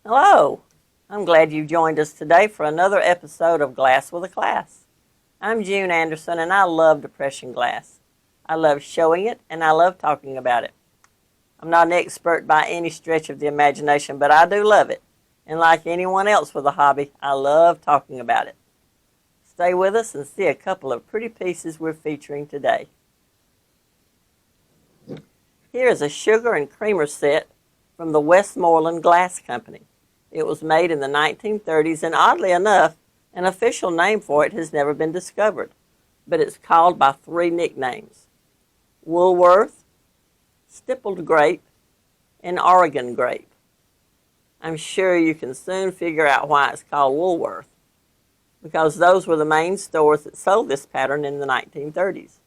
Hello, I'm glad you joined us today for another episode of Glass with a Class. I'm June Anderson and I love depression glass. I love showing it and I love talking about it. I'm not an expert by any stretch of the imagination, but I do love it. And like anyone else with a hobby, I love talking about it. Stay with us and see a couple of pretty pieces we're featuring today. Here is a sugar and creamer set from the Westmoreland Glass Company. It was made in the 1930s, and oddly enough, an official name for it has never been discovered, but it's called by three nicknames: Woolworth, Stippled Grape, and Oregon Grape. I'm sure you can soon figure out why it's called Woolworth, because those were the main stores that sold this pattern in the 1930s.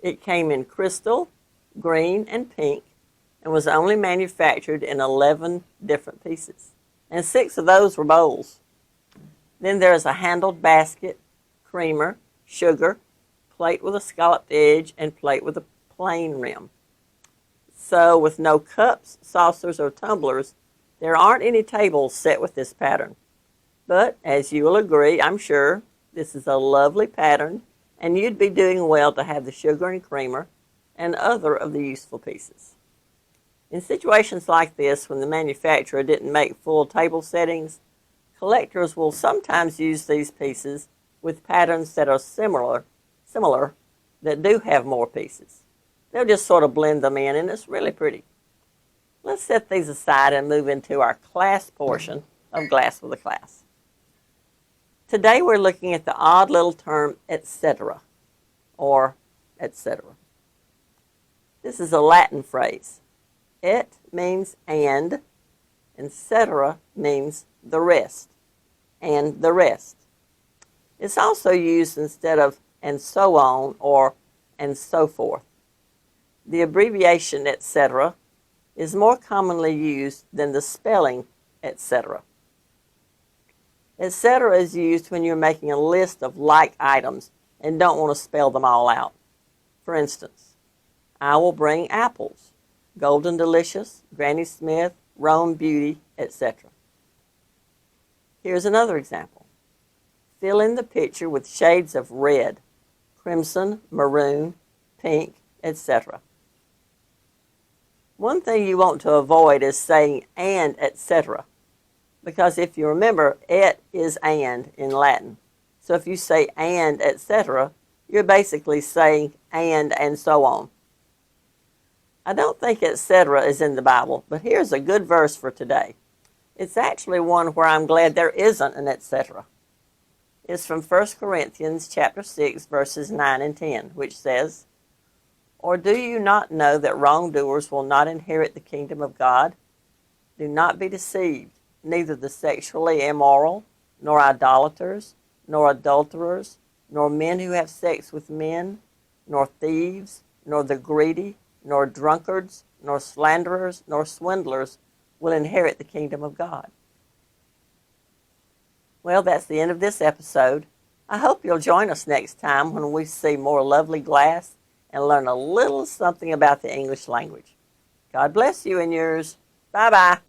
It came in crystal, green, and pink, and was only manufactured in 11 different pieces, and 6 of those were bowls. Then there is a handled basket, creamer, sugar, plate with a scalloped edge, and plate with a plain rim. So with no cups, saucers, or tumblers, there aren't any tables set with this pattern. But as you will agree, I'm sure, this is a lovely pattern, and you'd be doing well to have the sugar and creamer and other of the useful pieces. In situations like this, when the manufacturer didn't make full table settings, collectors will sometimes use these pieces with patterns that are similar that do have more pieces. They'll just sort of blend them in, and it's really pretty. Let's set these aside and move into our class portion of Glass with a Class. Today we're looking at the odd little term etc., or etc. This is a Latin phrase. Et means and cetera means the rest, and the rest. It's also used instead of and so on or and so forth. The abbreviation etc. is more commonly used than the spelling etc. Etc. is used when you're making a list of like items and don't want to spell them all out. For instance, I will bring apples, Golden Delicious, Granny Smith, Rome Beauty, etc. Here's another example. Fill in the picture with shades of red, crimson, maroon, pink, etc. One thing you want to avoid is saying and etc., because if you remember, et is and in Latin. So if you say and etc., you're basically saying and so on. I don't think etc. is in the Bible, but here's a good verse for today. It's actually one where I'm glad there isn't an etc. It's from 1 Corinthians chapter 6, verses 9 and 10, which says, "Or do you not know that wrongdoers will not inherit the kingdom of God? Do not be deceived, neither the sexually immoral, nor idolaters, nor adulterers, nor men who have sex with men, nor thieves, nor the greedy, nor drunkards, nor slanderers, nor swindlers will inherit the kingdom of God." Well, that's the end of this episode. I hope you'll join us next time when we see more lovely glass and learn a little something about the English language. God bless you and yours. Bye-bye.